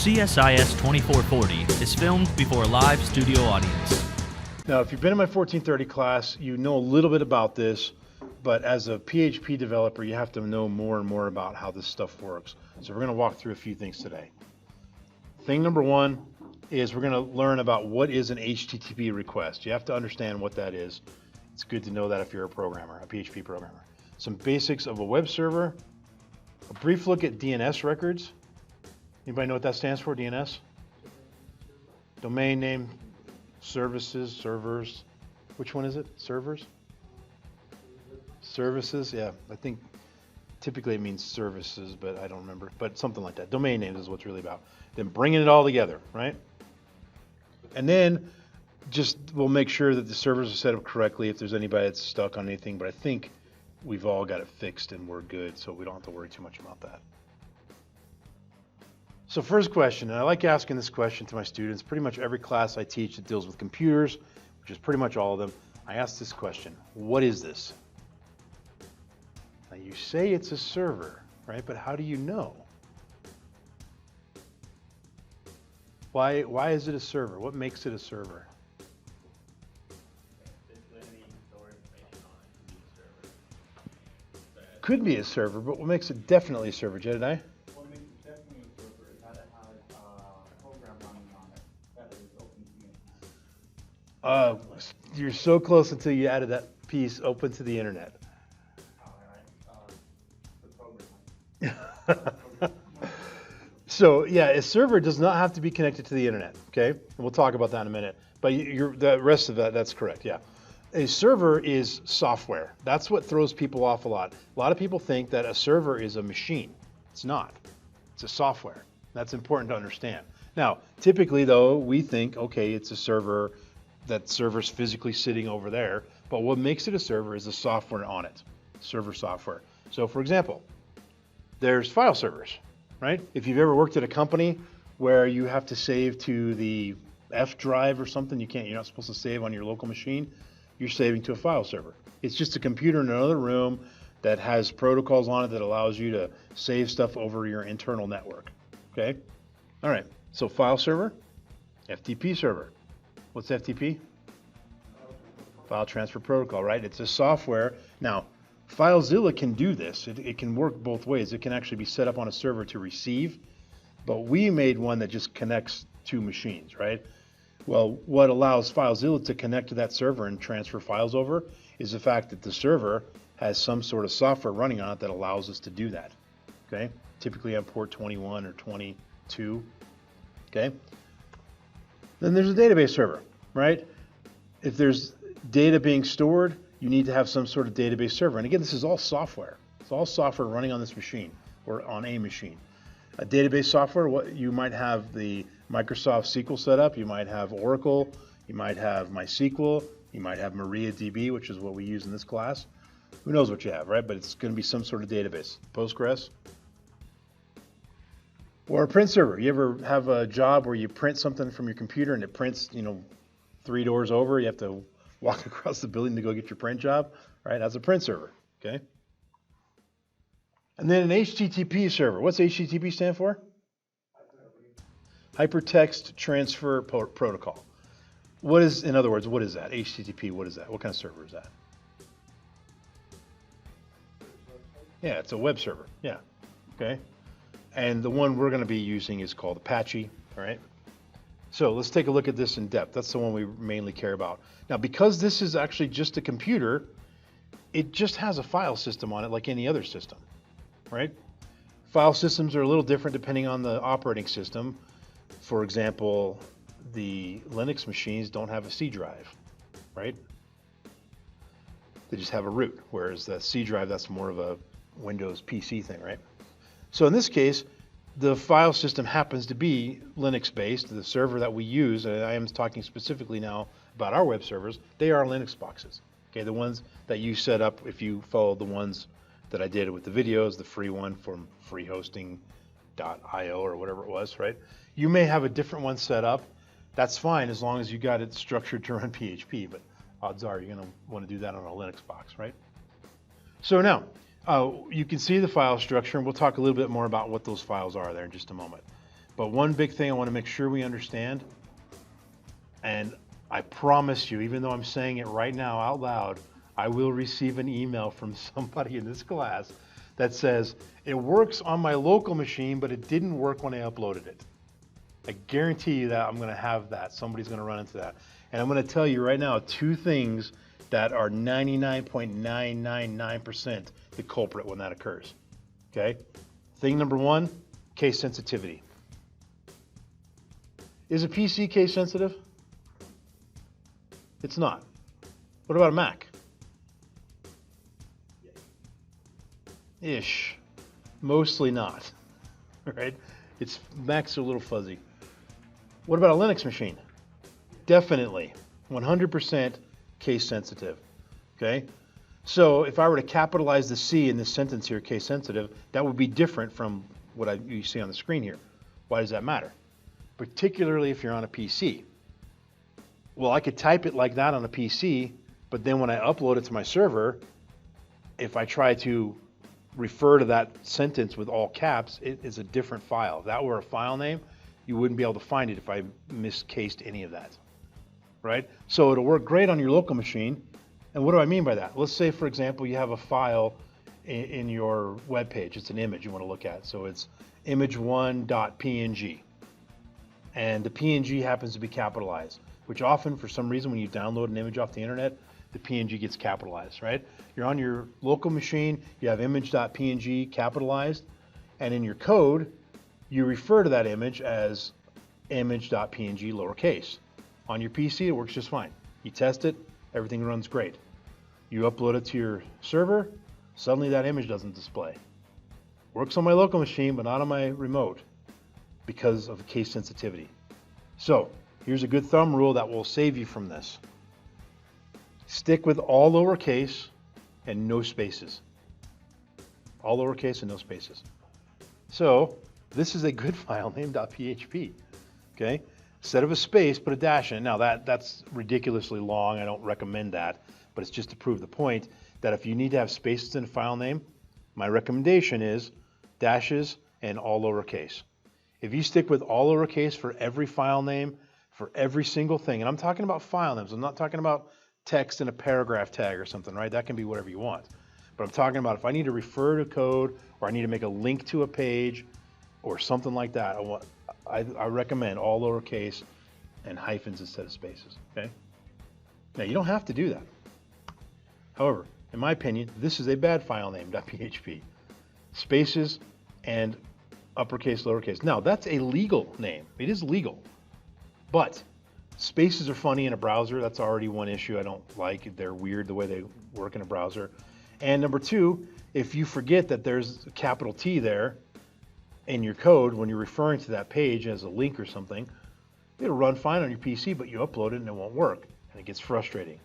CSIS 2440 is filmed before a live studio audience. Now, if you've been in my 1430 class, you know a little bit about this, but as a PHP developer, you have to know more and more about how this stuff works. So we're going to walk through a few things today. Thing number one is we're going to learn about what is an HTTP request. You have to understand what that is. It's good to know that if you're a programmer, a PHP programmer. Some basics of a web server, a brief look at DNS records. Anybody know what that stands for, DNS? Domain name, services, servers. Which one is it? Servers? Services, yeah. I think typically it means services, but I don't remember. But something like that. Domain names is what's really about. Then bringing it all together, right? And then just we'll make sure that the servers are set up correctly if there's anybody that's stuck on anything. But I think we've all got it fixed and we're good, so we don't have to worry too much about that. So first question, and I like asking this question to my students. Pretty much every class I teach that deals with computers, which is pretty much all of them, I ask this question: what is this? Now you say it's a server, right? But how do you know? Why is it a server? What makes it a server? Could be a server, but what makes it definitely a server, Jedediah? What makes it definitely a server is that it has a program running on it that is open to the internet. You're so close until you added that piece, open to the internet. The program. So yeah, a server does not have to be connected to the internet, okay? And we'll talk about that in a minute. But the rest of that's correct, yeah. A server is software. That's what throws people off a lot. A lot of people think that a server is a machine. It's not. It's a software. That's important to understand. Now, typically though, we think, okay, it's a server, that server's physically sitting over there, but what makes it a server is the software on it, server software. So for example, there's file servers, right? If you've ever worked at a company where you have to save to the F drive or something, you're not supposed to save on your local machine, you're saving to a file server. It's just a computer in another room that has protocols on it that allows you to save stuff over your internal network, okay? All right, so file server, FTP server. What's FTP? File transfer protocol, right? It's a software. Now, FileZilla can do this. It can work both ways. It can actually be set up on a server to receive, but we made one that just connects two machines, right? Well, what allows FileZilla to connect to that server and transfer files over is the fact that the server has some sort of software running on it that allows us to do that, okay? Typically on port 21 or 22, okay? Then there's a database server, right? If there's data being stored, you need to have some sort of database server. And again, this is all software. It's all software running on this machine or on a machine. A database software, you might have the Microsoft SQL set up, you might have Oracle, you might have MySQL, you might have MariaDB, which is what we use in this class. Who knows what you have, right? But it's going to be some sort of database. Postgres. Or a print server. You ever have a job where you print something from your computer and it prints, 3 doors over? You have to walk across the building to go get your print job, right? That's a print server, okay? And then an HTTP server. What's HTTP stand for? Hypertext Transfer Protocol. In other words, what is that? HTTP, what is that? What kind of server is that? Yeah, it's a web server, yeah, okay? And the one we're going to be using is called Apache, all right? So let's take a look at this in depth. That's the one we mainly care about. Now, because this is actually just a computer, it just has a file system on it like any other system, right? File systems are a little different depending on the operating system. For example, the Linux machines don't have a C drive, right? They just have a root, whereas the C drive, that's more of a Windows PC thing, right? So in this case, the file system happens to be Linux-based. The server that we use, and I am talking specifically now about our web servers, they are Linux boxes. Okay, the ones that you set up, if you follow the ones that I did with the videos, the free one from freehosting.io or whatever it was, right? You may have a different one set up. That's fine as long as you got it structured to run PHP, but odds are you're going to want to do that on a Linux box, right? So now, you can see the file structure, and we'll talk a little bit more about what those files are there in just a moment. But one big thing I want to make sure we understand, and I promise you, even though I'm saying it right now out loud, I will receive an email from somebody in this class that says, it works on my local machine, but it didn't work when I uploaded it. I guarantee you that I'm going to have that. Somebody's going to run into that. And I'm going to tell you right now 2 things that are 99.999% the culprit when that occurs. Okay? Thing number 1, case sensitivity. Is a PC case sensitive? It's not. What about a Mac? Ish. Mostly not. Right? Macs are a little fuzzy. What about a Linux machine? Definitely. 100% case sensitive. Okay? So if I were to capitalize the C in this sentence here, case sensitive, that would be different from what you see on the screen here. Why does that matter? Particularly if you're on a PC. Well, I could type it like that on a PC, but then when I upload it to my server, if I try to refer to that sentence with all caps, it is a different file. If that were a file name, you wouldn't be able to find it if I miscased any of that, right? So it'll work great on your local machine. And what do I mean by that? Let's say, for example, you have a file in your web page. It's an image you want to look at. So it's image1.png. And the PNG happens to be capitalized, which often, for some reason, when you download an image off the internet, the PNG gets capitalized, right? You're on your local machine, you have image.png capitalized, and in your code, you refer to that image as image.png lowercase. On your PC, it works just fine. You test it, everything runs great. You upload it to your server, suddenly that image doesn't display. Works on my local machine, but not on my remote because of case sensitivity. So here's a good thumb rule that will save you from this. Stick with all lowercase and no spaces. All lowercase and no spaces. So this is a good file name .php. Okay? Instead of a space, put a dash in. Now that's ridiculously long. I don't recommend that, but it's just to prove the point that if you need to have spaces in a file name, my recommendation is dashes and all lowercase. If you stick with all lowercase for every file name, for every single thing, and I'm talking about file names, I'm not talking about text in a paragraph tag or something, right? That can be whatever you want. But I'm talking about if I need to refer to code or I need to make a link to a page or something like that, I recommend all lowercase and hyphens instead of spaces, okay? Now, you don't have to do that. However, in my opinion, this is a bad file name, .php. Spaces and uppercase, lowercase. Now, that's a legal name. It is legal. But spaces are funny in a browser. That's already one issue I don't like. They're weird the way they work in a browser. And number 2, if you forget that there's a capital T there in your code when you're referring to that page as a link or something, it'll run fine on your PC, but you upload it and it won't work. And it gets frustrating.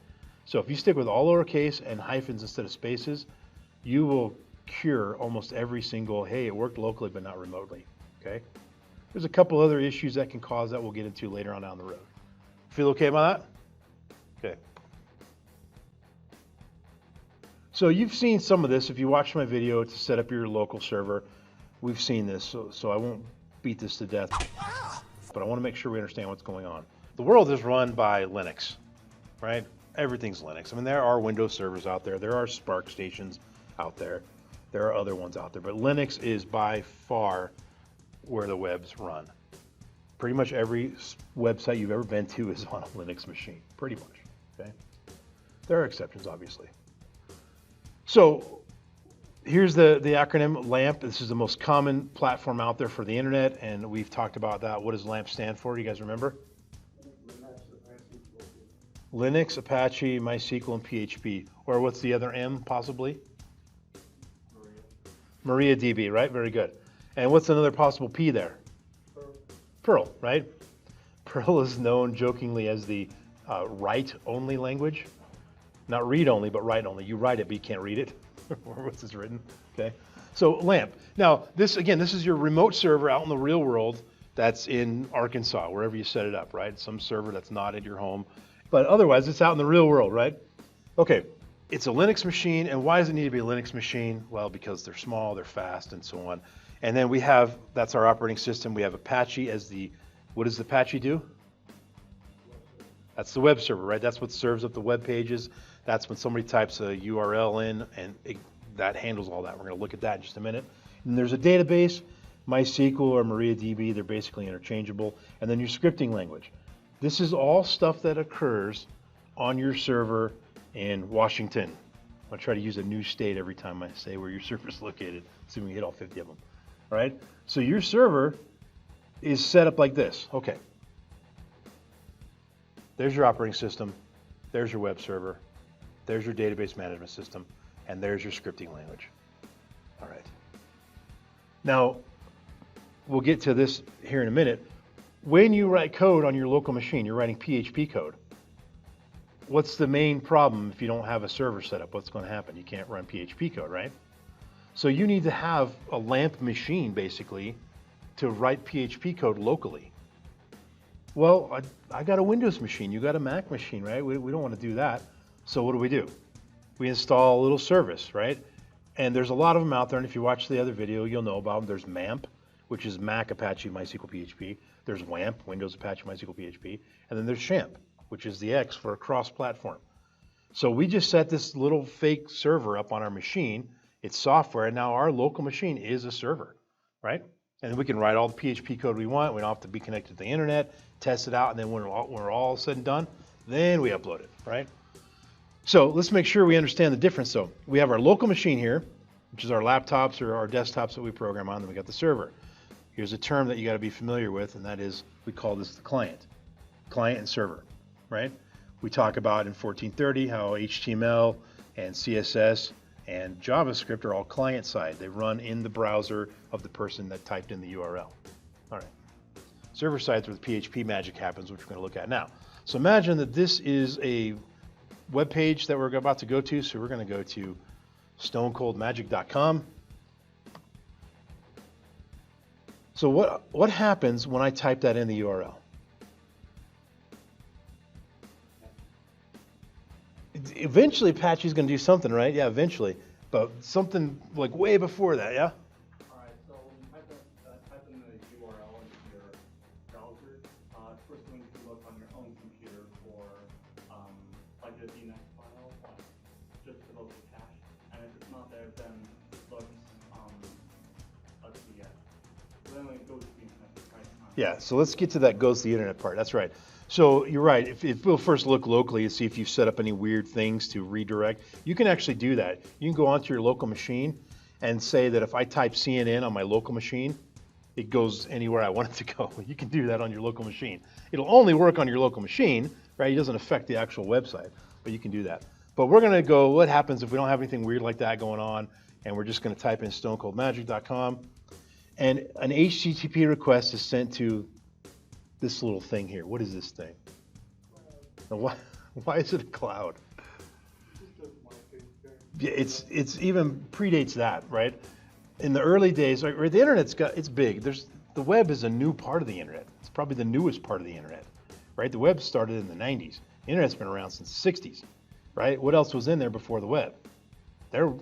So if you stick with all lowercase and hyphens instead of spaces, you will cure almost every single, hey, it worked locally but not remotely, okay? There's a couple other issues that can cause that we'll get into later on down the road. Feel okay about that? Okay. So you've seen some of this. If you watched my video to set up your local server, we've seen this, so I won't beat this to death, but I want to make sure we understand what's going on. The world is run by Linux, right? Everything's Linux. I mean, there are Windows servers out there. There are Spark stations out there. There are other ones out there, but Linux is by far where the webs run. Pretty much every website you've ever been to is on a Linux machine, pretty much, okay? There are exceptions, obviously. So here's the acronym LAMP. This is the most common platform out there for the internet, and we've talked about that. What does LAMP stand for? Do you guys remember? Linux, Apache, MySQL, and PHP. Or what's the other M, possibly? MariaDB, right? Very good. And what's another possible P there? Perl, right? Perl is known jokingly as the write-only language. Not read-only, but write-only. You write it, but you can't read it. Or what's this written? Okay. So LAMP. Now, this is your remote server out in the real world that's in Arkansas, wherever you set it up, right? Some server that's not at your home. But otherwise, it's out in the real world, right? Okay. It's a Linux machine, and why does it need to be a Linux machine? Well, because they're small, they're fast, and so on. And then we have, that's our operating system. We have Apache as the, what does Apache do? That's the web server, right? That's what serves up the web pages. That's when somebody types a URL in, and that handles all that. We're going to look at that in just a minute. And there's a database, MySQL or MariaDB. They're basically interchangeable. And then your scripting language. This is all stuff that occurs on your server in Washington. I'll try to use a new state every time I say where your server is located, so we can hit all 50 of them. All right? So your server is set up like this. Okay. There's your operating system. There's your web server. There's your database management system. And there's your scripting language. All right. Now, we'll get to this here in a minute. When you write code on your local machine, you're writing PHP code. What's the main problem if you don't have a server set up? What's going to happen? You can't run PHP code, right? So you need to have a LAMP machine, basically, to write PHP code locally. Well, I got a Windows machine. You got a Mac machine, right? We don't want to do that. So what do? We install a little service, right? And there's a lot of them out there. And if you watch the other video, you'll know about them. There's MAMP, which is Mac Apache MySQL PHP. There's WAMP, Windows Apache MySQL PHP. And then there's SHAMP, which is the X for a cross-platform. So we just set this little fake server up on our machine. It's software, and now our local machine is a server, right? And we can write all the PHP code we want. We don't have to be connected to the internet, test it out, and then when we're all said and done, then we upload it, right? So let's make sure we understand the difference. So we have our local machine here, which is our laptops or our desktops that we program on, then we got the server. Here's a term that you got to be familiar with, and that is, we call this the client and server, right? We talk about in 1430 how HTML and CSS and JavaScript are all client side. They run in the browser of the person that typed in the URL. All right. Server side's where the PHP magic happens, which we're going to look at now. So imagine that this is a web page that we're about to go to. So we're going to go to stonecoldmagic.com. So what happens when I type that in the URL? Eventually Apache's going to do something, right? Yeah, eventually. But something like way before that, yeah? All right, so when you type in the URL into your browser, first thing you look on your own computer for like a DNS file, just the local cache. And if it's not there, then look, let's see, then it goes to the internet, right? Yeah, so let's get to that goes to the internet part. That's right. So you're right. If we'll first look locally and see if you've set up any weird things to redirect, you can actually do that. You can go onto your local machine and say that if I type CNN on my local machine, it goes anywhere I want it to go. You can do that on your local machine. It'll only work on your local machine, right? It doesn't affect the actual website, but you can do that. But we're going to go, what happens if we don't have anything weird like that going on, and we're just going to type in stonecoldmagic.com, and an HTTP request is sent to this little thing here. What is this thing? Now, why is it a cloud? Yeah, it's even predates that, right? In the early days, right, the internet's it's big. The web is a new part of the internet. It's probably the newest part of the internet, right? The web started in the 90s. The internet's been around since the 60s, right? What else was in there before the web?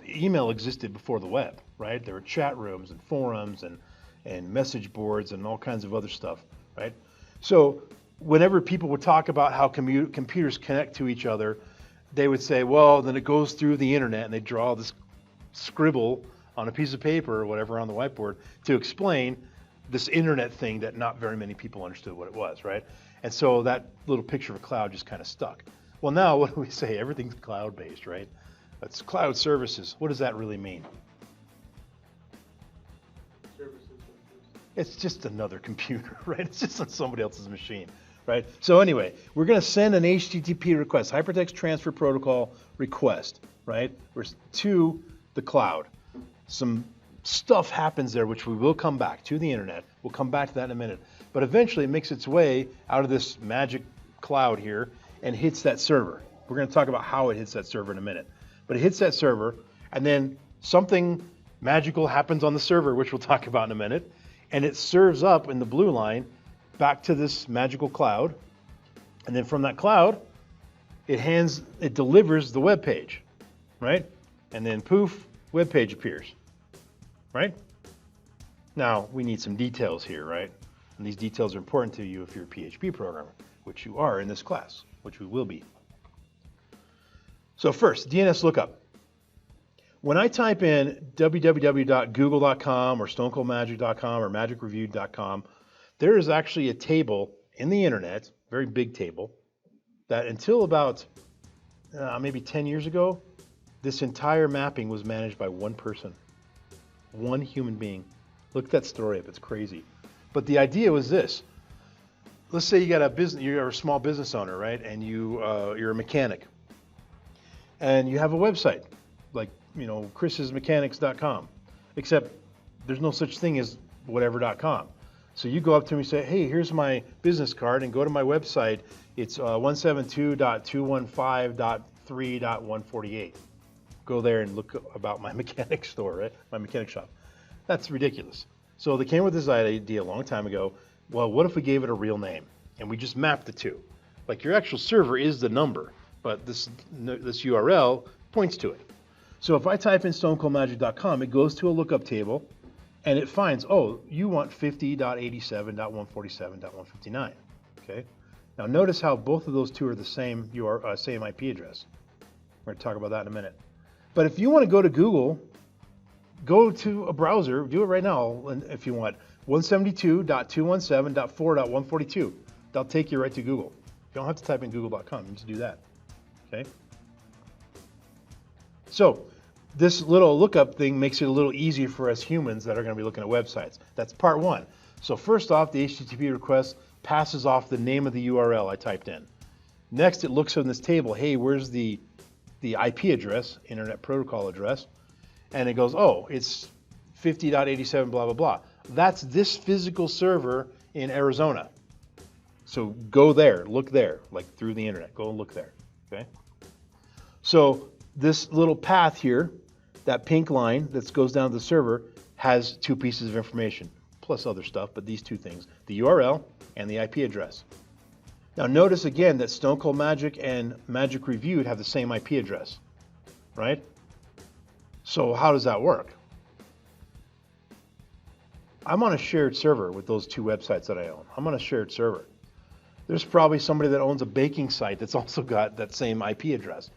Email existed before the web, right? There were chat rooms and forums and message boards and all kinds of other stuff, right? So whenever people would talk about how computers connect to each other, they would say, well, then it goes through the internet, and they draw this scribble on a piece of paper or whatever on the whiteboard to explain this internet thing that not very many people understood what it was, right? And so that little picture of a cloud just kind of stuck. Well, now what do we say? Everything's cloud-based, right? That's cloud services. What does that really mean? It's just another computer, right? It's just on somebody else's machine, right? So anyway, we're going to send an HTTP request, Hypertext Transfer Protocol request, right? To the cloud. Some stuff happens there, which we will come back to the internet. We'll come back to that in a minute. But eventually it makes its way out of this magic cloud here and hits that server. We're going to talk about how it hits that server in a minute. But it hits that server, and then something magical happens on the server, which we'll talk about in a minute. And it serves up in the blue line back to this magical cloud. And then from that cloud, it delivers the web page, right? And then poof, web page appears, right? Now, we need some details here, right? And these details are important to you if you're a PHP programmer, which you are in this class, which we will be. So first, DNS Lookup. When I type in www.google.com or stonecoldmagic.com or magicreview.com, there is actually a table in the internet, very big table, that until about maybe 10 years ago, this entire mapping was managed by one person, one human being. Look that story up, it's crazy. But the idea was this. Let's say you got a business, you're a small business owner, right? And you're a mechanic. And you have a website, like, chris'smechanics.com, except there's no such thing as whatever.com. So you go up to me and say, hey, here's my business card, and go to my website. It's 172.215.3.148. Go there and look about my mechanic store, right? My mechanic shop. That's ridiculous. So they came with this idea a long time ago. Well, what if we gave it a real name and we just mapped the two? Like your actual server is the number, but this URL points to it. So if I type in stonecoldmagic.com, it goes to a lookup table and it finds, oh, you want 50.87.147.159. Okay. Now notice how both of those two are the same same IP address. We're going to talk about that in a minute. But if you want to go to Google, go to a browser, do it right now if you want, 172.217.4.142. That'll take you right to Google. You don't have to type in google.com, you just do that. Okay. So this little lookup thing makes it a little easier for us humans that are going to be looking at websites. That's part one. So first off, the HTTP request passes off the name of the URL I typed in. Next, it looks in this table, hey, where's the IP address, Internet Protocol address, and it goes, oh, it's 50.87 blah, blah, blah. That's this physical server in Arizona. So go there, look there, like through the internet, go and look there, okay? So this little path here, that pink line that goes down to the server, has two pieces of information, plus other stuff, but these two things, the URL and the IP address. Now notice again that Stone Cold Magic and Magic Reviewed have the same IP address, right? So how does that work? I'm on a shared server with those two websites that I own. I'm on a shared server. There's probably somebody that owns a baking site that's also got that same IP address,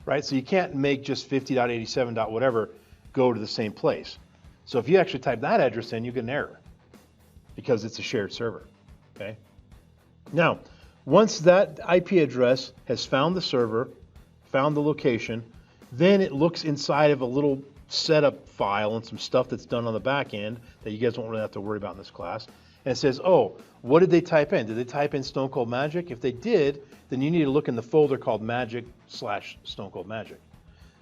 right? So you can't make just 50.87. whatever go to the same place. So if you actually type that address in, you get an error because it's a shared server, okay? Now, once that IP address has found the server, found the location, then it looks inside of a little setup file and some stuff that's done on the back end that you guys won't really have to worry about in this class. And it says, oh, what did they type in? Did they type in Stone Cold Magic? If they did, then you need to look in the folder called Magic/Stone Cold Magic.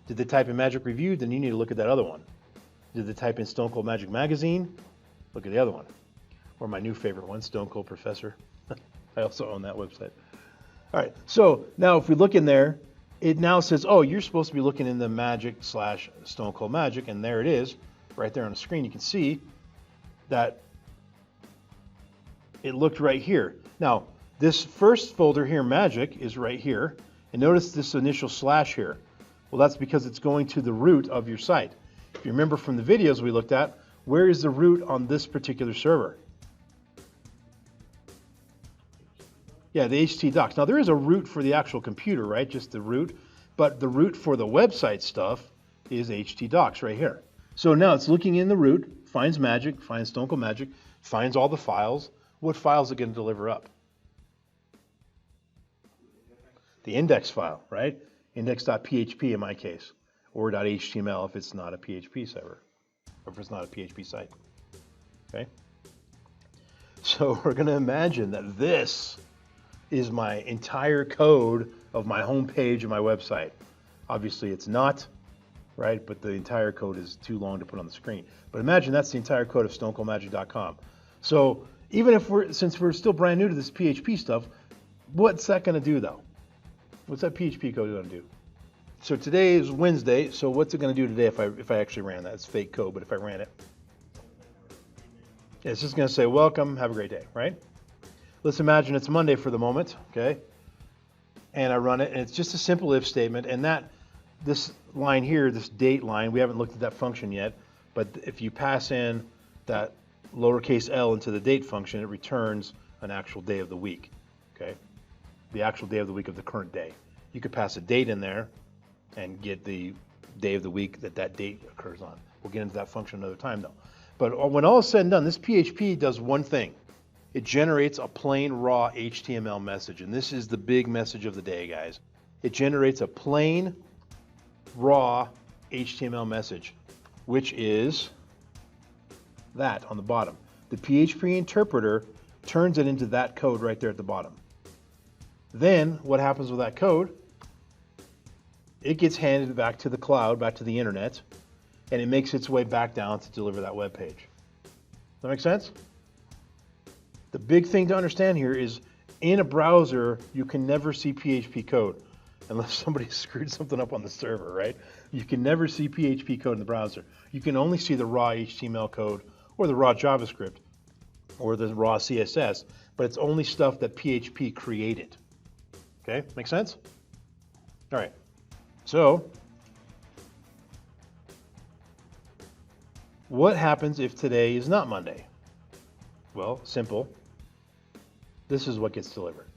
Did they type in Magic Review? Then you need to look at that other one. Did they type in Stone Cold Magic Magazine? Look at the other one. Or my new favorite one, Stone Cold Professor. I also own that website. All right, so now if we look in there, it now says, oh, you're supposed to be looking in the Magic/Stone Cold Magic, and there it is, right there on the screen. You can see that it looked right here. Now, this first folder here, Magic, is right here, and notice this initial slash here. Well, that's because it's going to the root of your site. If you remember from the videos we looked at, where is the root on this particular server? Yeah, the HT docs. Now there is a root for the actual computer, right? Just the root. But the root for the website stuff is HT docs right here. So now it's looking in the root, finds Magic, finds Stone Cold Magic, finds all the files. What files are it going to deliver up? The index file, right? Index.php in my case, or .html if it's not a PHP server, or if it's not a PHP site. Okay? So we're going to imagine that this is my entire code of my home page of my website. Obviously it's not, right? But the entire code is too long to put on the screen. But imagine that's the entire code of stonecoldmagic.com. So even if since we're still brand new to this PHP stuff, what's that going to do though? What's that PHP code going to do? So today is Wednesday, so what's it going to do today if I actually ran that? It's fake code, but if I ran it, it's just going to say, welcome, have a great day, right? Let's imagine it's Monday for the moment, okay? And I run it, and it's just a simple if statement, and this line here, this date line, we haven't looked at that function yet, but if you pass in that lowercase l into the date function, it returns an actual day of the week, okay? The actual day of the week of the current day. You could pass a date in there and get the day of the week that that date occurs on. We'll get into that function another time though. But when all is said and done, this PHP does one thing. It generates a plain raw HTML message. And this is the big message of the day, guys. It generates a plain raw HTML message, which is that on the bottom. The PHP interpreter turns it into that code right there at the bottom. Then what happens with that code? It gets handed back to the cloud, back to the internet, and it makes its way back down to deliver that web page. Does that make sense? The big thing to understand here is in a browser, you can never see PHP code unless somebody screwed something up on the server, right? You can never see PHP code in the browser. You can only see the raw HTML code or the raw JavaScript or the raw CSS, but it's only stuff that PHP created. Okay, make sense? All right, so what happens if today is not Monday? Well, simple. This is what gets delivered,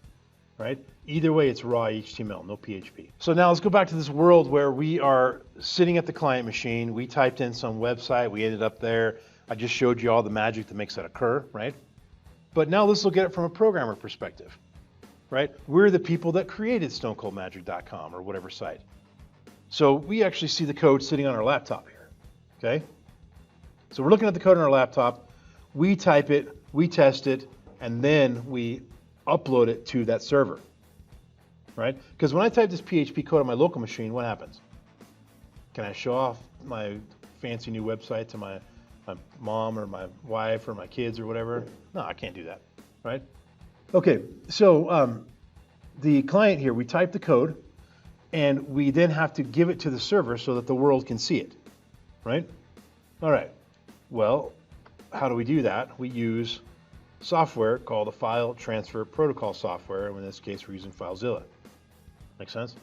right? Either way, it's raw HTML, no PHP. So now let's go back to this world where we are sitting at the client machine. We typed in some website. We ended up there. I just showed you all the magic that makes that occur, right? But now let's look at it from a programmer perspective, right? We're the people that created stonecoldmagic.com or whatever site. So we actually see the code sitting on our laptop here, okay? So we're looking at the code on our laptop. We type it, we test it, and then we upload it to that server, right? Because when I type this PHP code on my local machine, what happens? Can I show off my fancy new website to my mom or my wife or my kids or whatever? No, I can't do that, right? Okay, so the client here, we type the code, and we then have to give it to the server so that the world can see it, right? All right, well, how do we do that? We use software called a file transfer protocol software, and in this case we're using FileZilla. Make sense?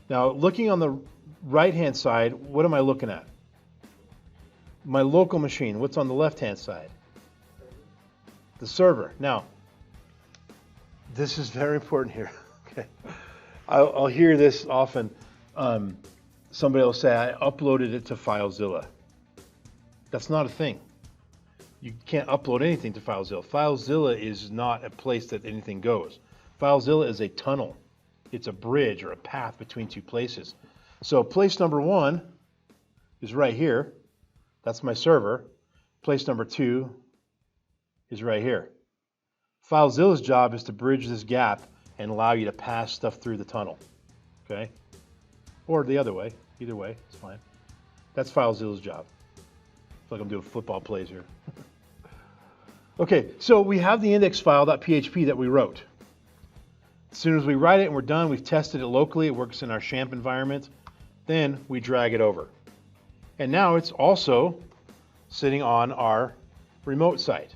Now looking on the right hand side, what am I looking at? My local machine. What's on the left hand side? The server. Now this is very important here. Okay, I'll hear this often. Somebody will say, I uploaded it to FileZilla. That's not a thing. You can't upload anything to FileZilla. FileZilla is not a place that anything goes. FileZilla is a tunnel. It's a bridge or a path between two places. So place number one is right here. That's my server. Place number two is right here. FileZilla's job is to bridge this gap and allow you to pass stuff through the tunnel. Okay? Or the other way. Either way, it's fine. That's FileZilla's job. I feel like I'm doing football plays here. Okay, so we have the index file.php that we wrote. As soon as we write it and we're done, we've tested it locally, it works in our Champ environment, then we drag it over. And now it's also sitting on our remote site,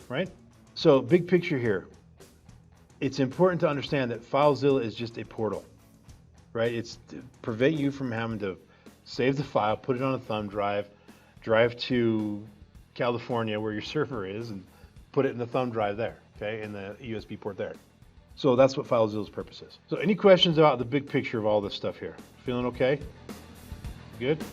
right? So big picture here. It's important to understand that FileZilla is just a portal, right? It's to prevent you from having to save the file, put it on a thumb drive to California where your server is and put it in the thumb drive there, okay, in the USB port there. So that's what FileZilla's purpose is. So any questions about the big picture of all this stuff here? Feeling okay? Good?